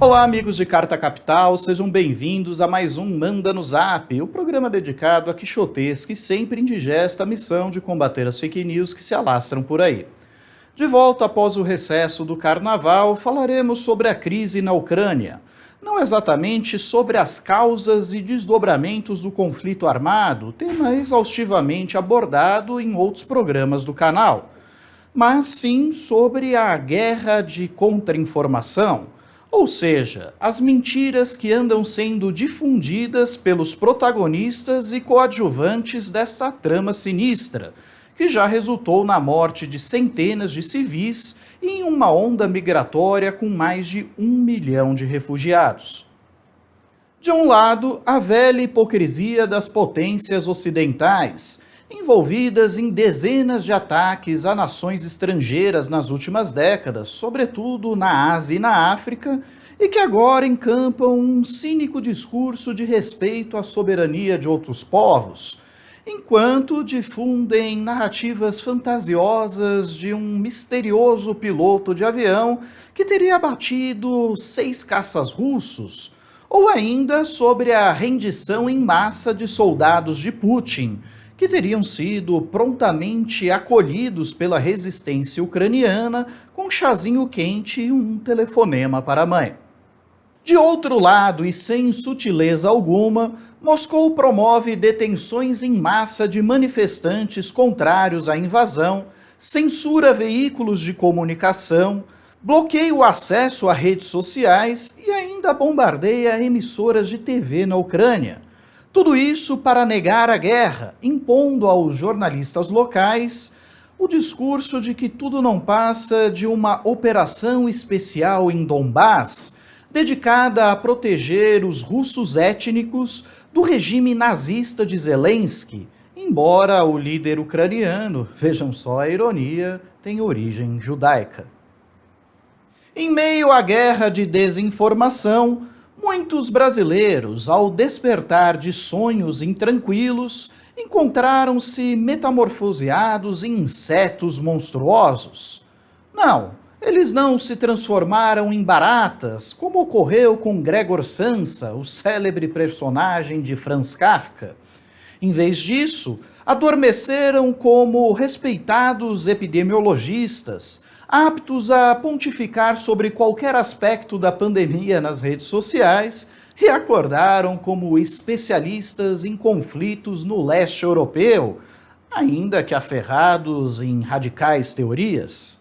Olá, amigos de Carta Capital, sejam bem-vindos a mais um Manda no Zap, o programa dedicado a quixotês que sempre indigesta a missão de combater as fake news que se alastram por aí. De volta após o recesso do Carnaval, falaremos sobre a crise na Ucrânia. Não exatamente sobre as causas e desdobramentos do conflito armado, tema exaustivamente abordado em outros programas do canal, mas sim sobre a guerra de contra-informação. Ou seja, as mentiras que andam sendo difundidas pelos protagonistas e coadjuvantes desta trama sinistra, que já resultou na morte de centenas de civis e em uma onda migratória com mais de 1 milhão de refugiados. De um lado, a velha hipocrisia das potências ocidentais, envolvidas em dezenas de ataques a nações estrangeiras nas últimas décadas, sobretudo na Ásia e na África, e que agora encampam um cínico discurso de respeito à soberania de outros povos, enquanto difundem narrativas fantasiosas de um misterioso piloto de avião que teria abatido 6 caças russos, ou ainda sobre a rendição em massa de soldados de Putin, que teriam sido prontamente acolhidos pela resistência ucraniana com um chazinho quente e um telefonema para a mãe. De outro lado, e sem sutileza alguma, Moscou promove detenções em massa de manifestantes contrários à invasão, censura veículos de comunicação, bloqueia o acesso a redes sociais e ainda bombardeia emissoras de TV na Ucrânia. Tudo isso para negar a guerra, impondo aos jornalistas locais o discurso de que tudo não passa de uma operação especial em Donbás, dedicada a proteger os russos étnicos do regime nazista de Zelensky, embora o líder ucraniano, vejam só a ironia, tenha origem judaica. Em meio à guerra de desinformação, muitos brasileiros, ao despertar de sonhos intranquilos, encontraram-se metamorfoseados em insetos monstruosos. Não, eles não se transformaram em baratas, como ocorreu com Gregor Samsa, o célebre personagem de Franz Kafka. Em vez disso, adormeceram como respeitados epidemiologistas, aptos a pontificar sobre qualquer aspecto da pandemia nas redes sociais, e acordaram como especialistas em conflitos no leste europeu, ainda que aferrados em radicais teorias.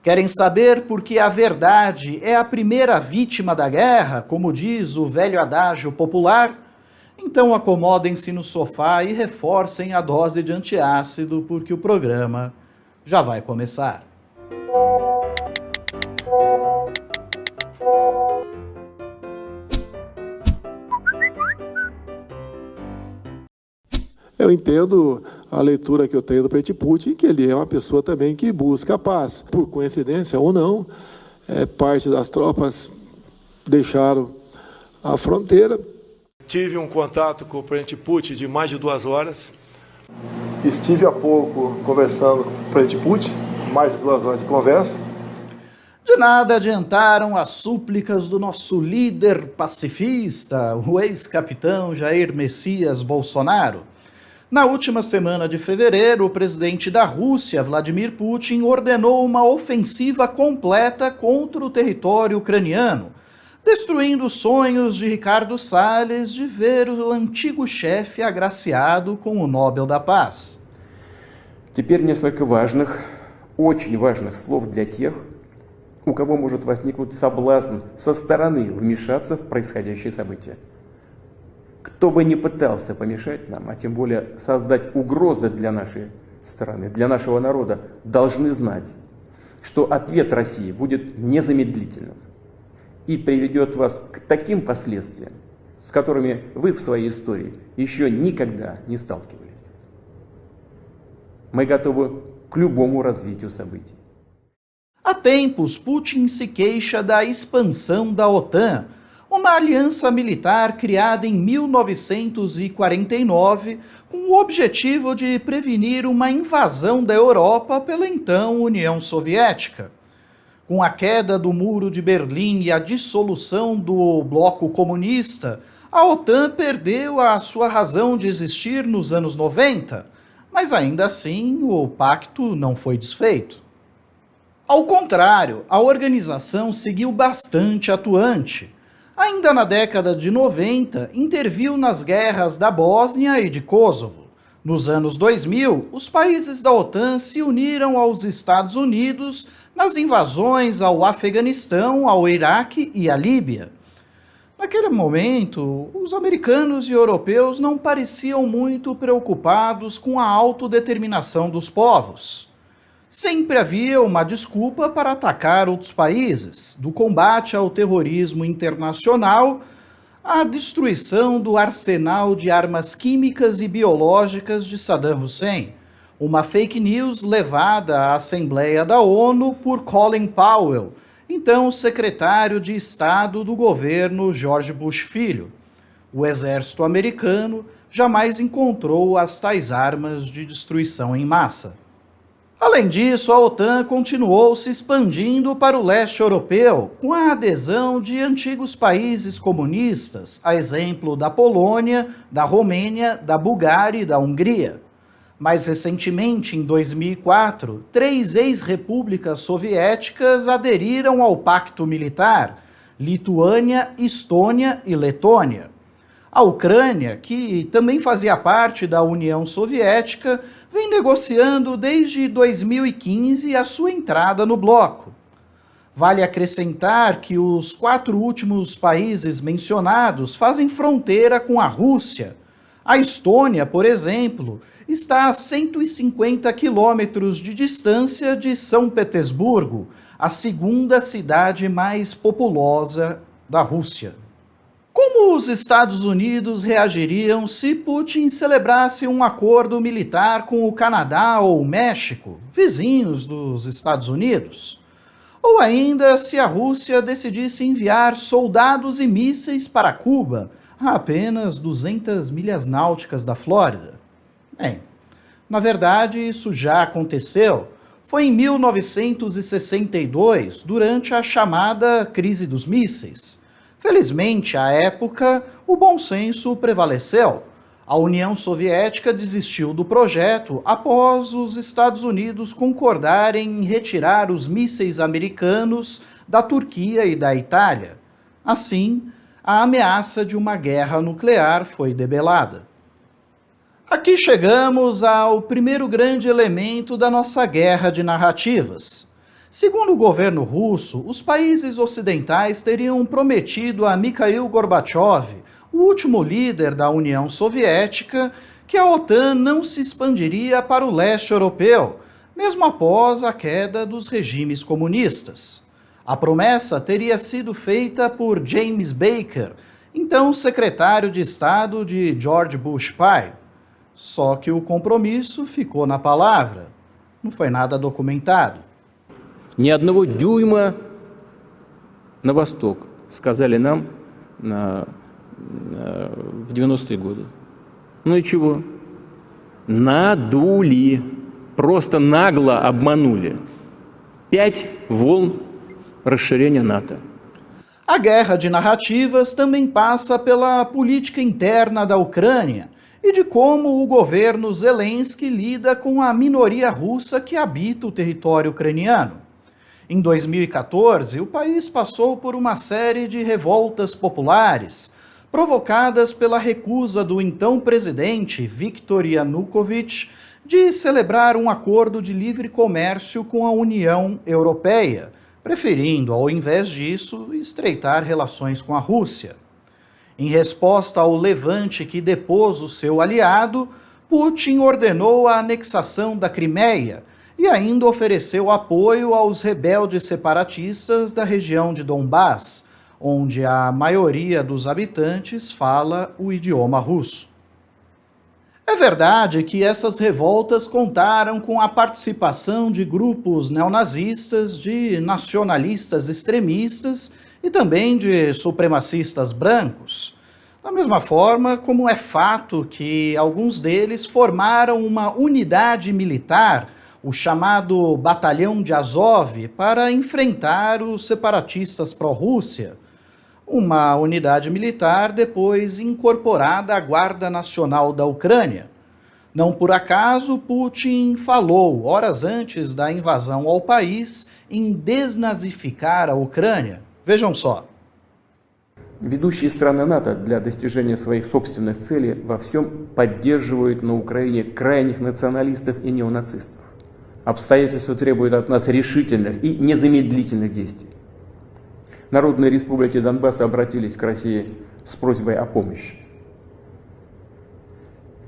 Querem saber por que a verdade é a primeira vítima da guerra, como diz o velho adágio popular? Então acomodem-se no sofá e reforcem a dose de antiácido, porque o programa já vai começar. Eu entendo a leitura que eu tenho do presidente Putin, que ele é uma pessoa também que busca a paz. Por coincidência ou não, parte das tropas deixaram a fronteira. Tive um contato com o presidente Putin de mais de 2 horas. Estive há pouco conversando com o presidente Putin, mais de 2 horas de conversa. De nada adiantaram as súplicas do nosso líder pacifista, o ex-capitão Jair Messias Bolsonaro. Na última semana de fevereiro, o presidente da Rússia, Vladimir Putin, ordenou uma ofensiva completa contra o território ucraniano, destruindo os sonhos de Ricardo Salles de ver o antigo chefe agraciado com o Nobel da Paz. Теперь несколько важных, очень важных слов для тех, у кого может возникнуть соблазн со стороны вмешаться в происходящее событие. Кто бы ни пытался помешать нам, а тем более создать угрозы для нашей страны, для нашего народа, должны знать, что ответ России будет незамедлительным и приведет вас к таким последствиям, с которыми вы в своей истории еще никогда не сталкивались. Мы готовы к любому развитию событий. Há tempos, Putin se queixa da expansão da OTAN, uma aliança militar criada em 1949 com o objetivo de prevenir uma invasão da Europa pela então União Soviética. Com a queda do Muro de Berlim e a dissolução do bloco comunista, a OTAN perdeu a sua razão de existir nos anos 90, mas ainda assim o pacto não foi desfeito. Ao contrário, a organização seguiu bastante atuante. Ainda na década de 90, interviu nas guerras da Bósnia e de Kosovo. Nos anos 2000, os países da OTAN se uniram aos Estados Unidos nas invasões ao Afeganistão, ao Iraque e à Líbia. Naquele momento, os americanos e europeus não pareciam muito preocupados com a autodeterminação dos povos. Sempre havia uma desculpa para atacar outros países, do combate ao terrorismo internacional à destruição do arsenal de armas químicas e biológicas de Saddam Hussein, uma fake news levada à Assembleia da ONU por Colin Powell, então secretário de Estado do governo George Bush Filho. O exército americano jamais encontrou as tais armas de destruição em massa. Além disso, a OTAN continuou se expandindo para o leste europeu, com a adesão de antigos países comunistas, a exemplo da Polônia, da Romênia, da Bulgária e da Hungria. Mais recentemente, em 2004, 3 ex-repúblicas soviéticas aderiram ao pacto militar: Lituânia, Estônia e Letônia. A Ucrânia, que também fazia parte da União Soviética, vem negociando desde 2015 a sua entrada no bloco. Vale acrescentar que os 4 últimos países mencionados fazem fronteira com a Rússia. A Estônia, por exemplo, está a 150 quilômetros de distância de São Petersburgo, a segunda cidade mais populosa da Rússia. Como os Estados Unidos reagiriam se Putin celebrasse um acordo militar com o Canadá ou o México, vizinhos dos Estados Unidos? Ou ainda se a Rússia decidisse enviar soldados e mísseis para Cuba, a apenas 200 milhas náuticas da Flórida? Bem, na verdade isso já aconteceu. Foi em 1962, durante a chamada Crise dos Mísseis. Felizmente, à época, o bom senso prevaleceu. A União Soviética desistiu do projeto após os Estados Unidos concordarem em retirar os mísseis americanos da Turquia e da Itália. Assim, a ameaça de uma guerra nuclear foi debelada. Aqui chegamos ao primeiro grande elemento da nossa guerra de narrativas. Segundo o governo russo, os países ocidentais teriam prometido a Mikhail Gorbachev, o último líder da União Soviética, que a OTAN não se expandiria para o leste europeu, mesmo após a queda dos regimes comunistas. A promessa teria sido feita por James Baker, então secretário de Estado de George Bush pai. Só que o compromisso ficou na palavra. Não foi nada documentado. Ни одного дюйма на восток, сказали нам в 90-е годы. Ну и чего? Надули, просто нагло обманули. 5 волн расширения НАТО. A guerra de narrativas também passa pela política interna da Ucrânia e de como o governo Zelensky lida com a minoria russa que habita o território ucraniano. Em 2014, o país passou por uma série de revoltas populares, provocadas pela recusa do então presidente Viktor Yanukovych de celebrar um acordo de livre comércio com a União Europeia, preferindo, ao invés disso, estreitar relações com a Rússia. Em resposta ao levante que depôs o seu aliado, Putin ordenou a anexação da Crimeia e ainda ofereceu apoio aos rebeldes separatistas da região de Donbass, onde a maioria dos habitantes fala o idioma russo. É verdade que essas revoltas contaram com a participação de grupos neonazistas, de nacionalistas extremistas e também de supremacistas brancos. Da mesma forma como é fato que alguns deles formaram uma unidade militar, o chamado Batalhão de Azov, para enfrentar os separatistas pró-Rússia, uma unidade militar depois incorporada à Guarda Nacional da Ucrânia. Não por acaso, Putin falou, horas antes da invasão ao país, em desnazificar a Ucrânia. Vejam só. Ведущие страны НАТО для достижения своих собственных целей во всем поддерживают на Украине крайних националистов и неонацистов. Обстоятельства требуют от нас решительных и незамедлительных действий. Народные республики Донбасса обратились к России с просьбой о помощи.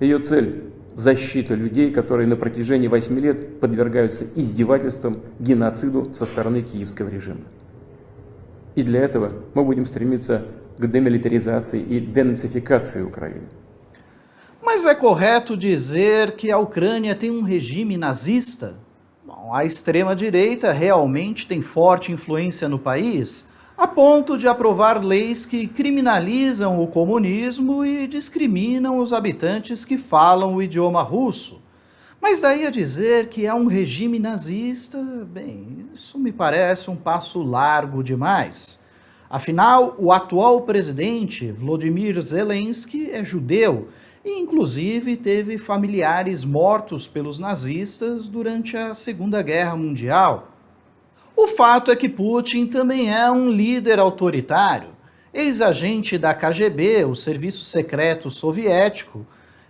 Ее цель – защита людей, которые на протяжении 8 лет подвергаются издевательствам, геноциду со стороны киевского режима. И для этого мы будем стремиться к демилитаризации и денацификации Украины. Mas é correto dizer que a Ucrânia tem um regime nazista? Bom, a extrema-direita realmente tem forte influência no país, a ponto de aprovar leis que criminalizam o comunismo e discriminam os habitantes que falam o idioma russo. Mas daí a dizer que é um regime nazista, bem, isso me parece um passo largo demais. Afinal, o atual presidente, Volodymyr Zelensky, é judeu e, inclusive, teve familiares mortos pelos nazistas durante a Segunda Guerra Mundial. O fato é que Putin também é um líder autoritário. Ex-agente da KGB, o Serviço Secreto Soviético,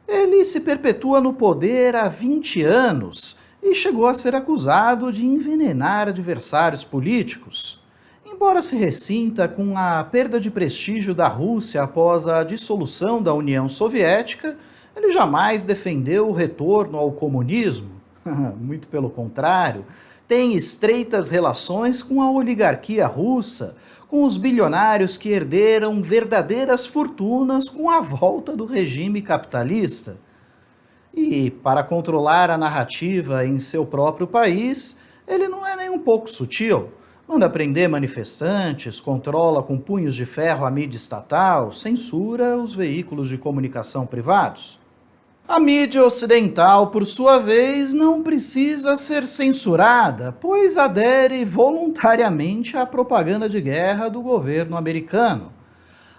ele se perpetua no poder há 20 anos e chegou a ser acusado de envenenar adversários políticos. Embora se ressinta com a perda de prestígio da Rússia após a dissolução da União Soviética, ele jamais defendeu o retorno ao comunismo. Muito pelo contrário, tem estreitas relações com a oligarquia russa, com os bilionários que herderam verdadeiras fortunas com a volta do regime capitalista. E, para controlar a narrativa em seu próprio país, ele não é nem um pouco sutil. Manda prender manifestantes, controla com punhos de ferro a mídia estatal, censura os veículos de comunicação privados. A mídia ocidental, por sua vez, não precisa ser censurada, pois adere voluntariamente à propaganda de guerra do governo americano.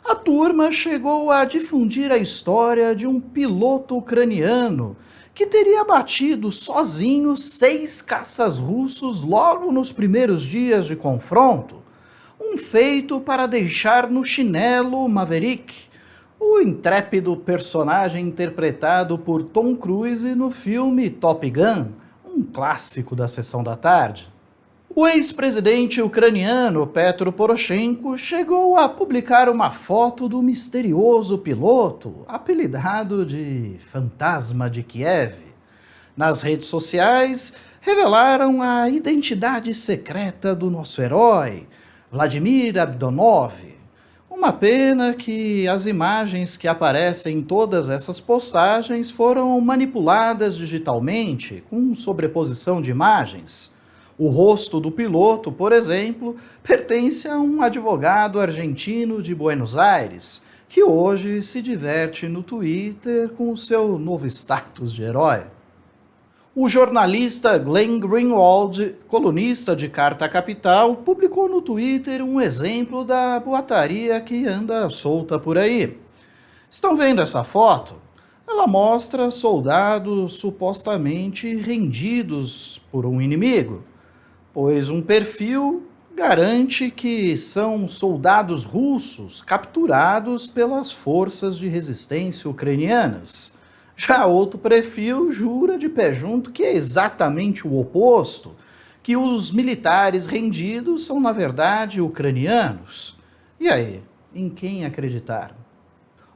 A turma chegou a difundir a história de um piloto ucraniano que teria abatido sozinho 6 caças russos logo nos primeiros dias de confronto, um feito para deixar no chinelo Maverick, o intrépido personagem interpretado por Tom Cruise no filme Top Gun, um clássico da sessão da tarde. O ex-presidente ucraniano Petro Poroshenko chegou a publicar uma foto do misterioso piloto, apelidado de Fantasma de Kiev. Nas redes sociais, revelaram a identidade secreta do nosso herói, Vladimir Abdonov. Uma pena que as imagens que aparecem em todas essas postagens foram manipuladas digitalmente, com sobreposição de imagens. O rosto do piloto, por exemplo, pertence a um advogado argentino de Buenos Aires, que hoje se diverte no Twitter com o seu novo status de herói. O jornalista Glenn Greenwald, colunista de Carta Capital, publicou no Twitter um exemplo da boataria que anda solta por aí. Estão vendo essa foto? Ela mostra soldados supostamente rendidos por um inimigo, pois um perfil garante que são soldados russos capturados pelas forças de resistência ucranianas. Já outro perfil jura de pé junto que é exatamente o oposto, que os militares rendidos são, na verdade, ucranianos. E aí, em quem acreditar?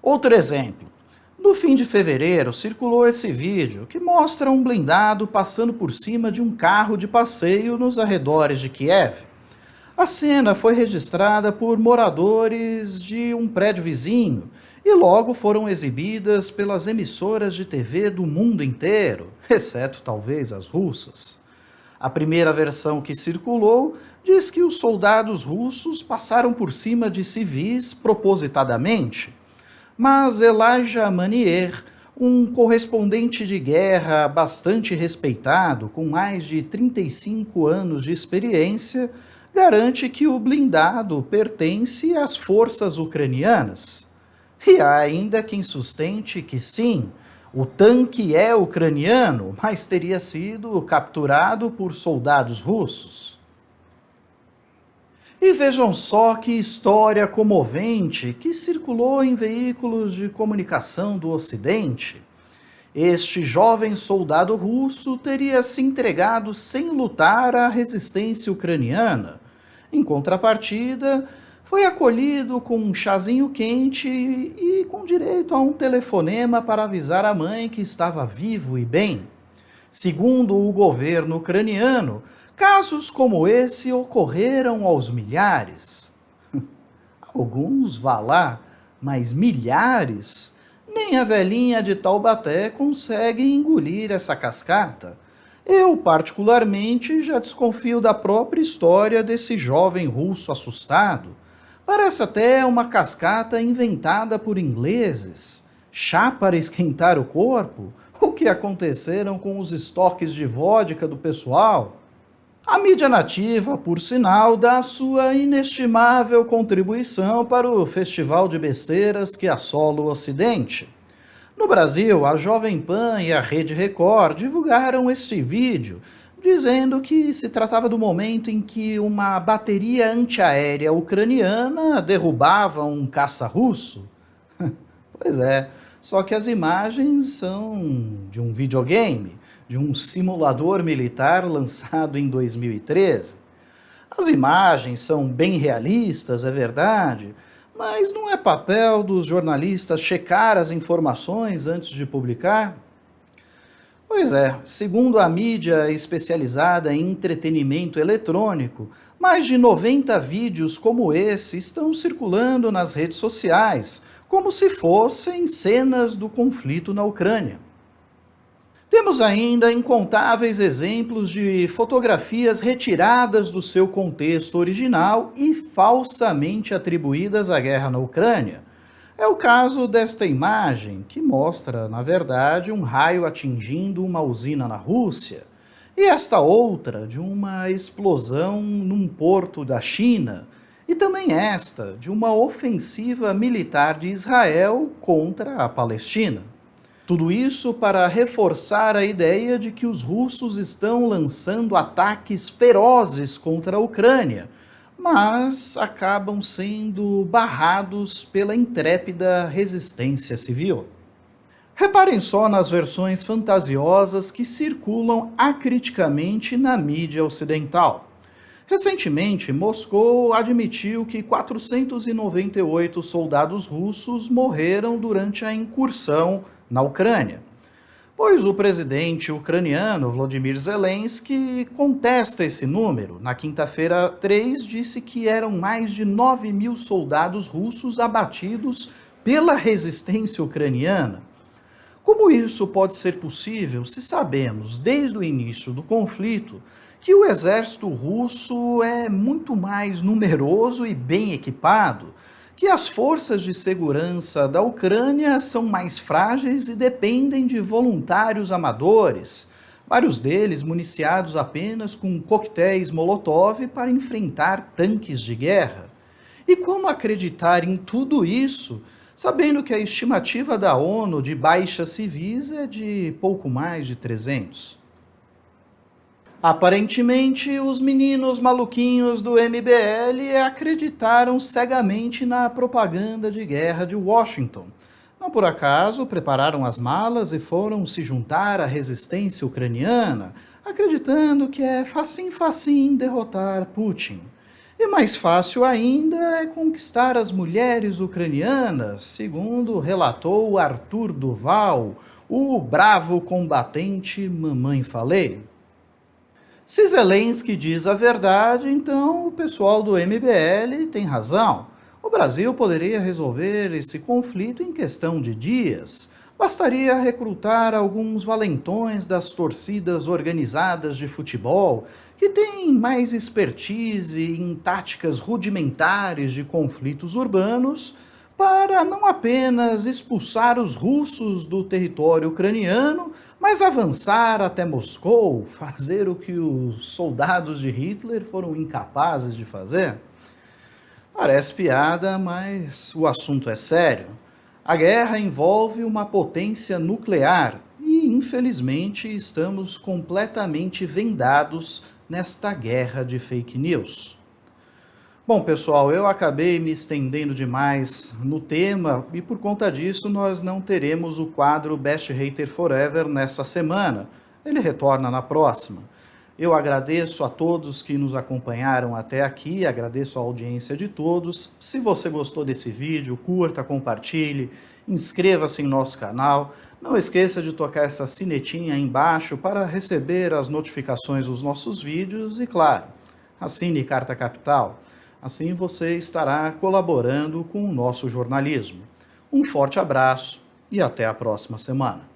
Outro exemplo. No fim de fevereiro, circulou esse vídeo que mostra um blindado passando por cima de um carro de passeio nos arredores de Kiev. A cena foi registrada por moradores de um prédio vizinho, e logo foram exibidas pelas emissoras de TV do mundo inteiro, exceto talvez as russas. A primeira versão que circulou diz que os soldados russos passaram por cima de civis propositadamente, mas Elijah Manier, um correspondente de guerra bastante respeitado, com mais de 35 anos de experiência, garante que o blindado pertence às forças ucranianas. E há ainda quem sustente que sim, o tanque é ucraniano, mas teria sido capturado por soldados russos. E vejam só que história comovente que circulou em veículos de comunicação do Ocidente. Este jovem soldado russo teria se entregado sem lutar à resistência ucraniana. Em contrapartida, foi acolhido com um chazinho quente e com direito a um telefonema para avisar a mãe que estava vivo e bem. Segundo o governo ucraniano, casos como esse ocorreram aos milhares. Alguns, vá lá, mas milhares? Nem a velhinha de Taubaté consegue engolir essa cascata. Eu, particularmente, já desconfio da própria história desse jovem russo assustado. Parece até uma cascata inventada por ingleses. Chá para esquentar o corpo? O que aconteceram com os estoques de vodka do pessoal? A mídia nativa, por sinal, dá sua inestimável contribuição para o festival de besteiras que assola o Ocidente. No Brasil, a Jovem Pan e a Rede Record divulgaram este vídeo, dizendo que se tratava do momento em que uma bateria antiaérea ucraniana derrubava um caça russo. Pois é, só que as imagens são de um videogame, de um simulador militar lançado em 2013. As imagens são bem realistas, é verdade, mas não é papel dos jornalistas checar as informações antes de publicar? Pois é, segundo a mídia especializada em entretenimento eletrônico, mais de 90 vídeos como esse estão circulando nas redes sociais, como se fossem cenas do conflito na Ucrânia. Temos ainda incontáveis exemplos de fotografias retiradas do seu contexto original e falsamente atribuídas à guerra na Ucrânia. É o caso desta imagem, que mostra, na verdade, um raio atingindo uma usina na Rússia, e esta outra de uma explosão num porto da China, e também esta de uma ofensiva militar de Israel contra a Palestina. Tudo isso para reforçar a ideia de que os russos estão lançando ataques ferozes contra a Ucrânia, mas acabam sendo barrados pela intrépida resistência civil. Reparem só nas versões fantasiosas que circulam acriticamente na mídia ocidental. Recentemente, Moscou admitiu que 498 soldados russos morreram durante a incursão na Ucrânia, pois o presidente ucraniano Volodymyr Zelensky contesta esse número. Na quinta-feira 3, disse que eram mais de 9.000 soldados russos abatidos pela resistência ucraniana. Como isso pode ser possível se sabemos, desde o início do conflito, que o exército russo é muito mais numeroso e bem equipado, que as forças de segurança da Ucrânia são mais frágeis e dependem de voluntários amadores, vários deles municiados apenas com coquetéis Molotov para enfrentar tanques de guerra? E como acreditar em tudo isso, sabendo que a estimativa da ONU de baixas civis é de pouco mais de 300? Aparentemente, os meninos maluquinhos do MBL acreditaram cegamente na propaganda de guerra de Washington. Não por acaso, prepararam as malas e foram se juntar à resistência ucraniana, acreditando que é facinho derrotar Putin. E mais fácil ainda é conquistar as mulheres ucranianas, segundo relatou Arthur Duval, o bravo combatente Mamãe Falei. Se Zelensky diz a verdade, então o pessoal do MBL tem razão. O Brasil poderia resolver esse conflito em questão de dias. Bastaria recrutar alguns valentões das torcidas organizadas de futebol, que têm mais expertise em táticas rudimentares de conflitos urbanos, para não apenas expulsar os russos do território ucraniano, mas avançar até Moscou, fazer o que os soldados de Hitler foram incapazes de fazer? Parece piada, mas o assunto é sério. A guerra envolve uma potência nuclear e, infelizmente, estamos completamente vendados nesta guerra de fake news. Bom, pessoal, eu acabei me estendendo demais no tema e, por conta disso, nós não teremos o quadro Best Hater Forever nessa semana. Ele retorna na próxima. Eu agradeço a todos que nos acompanharam até aqui, agradeço a audiência de todos. Se você gostou desse vídeo, curta, compartilhe, inscreva-se em nosso canal. Não esqueça de tocar essa sinetinha aí embaixo para receber as notificações dos nossos vídeos e, claro, assine Carta Capital. Assim você estará colaborando com o nosso jornalismo. Um forte abraço e até a próxima semana.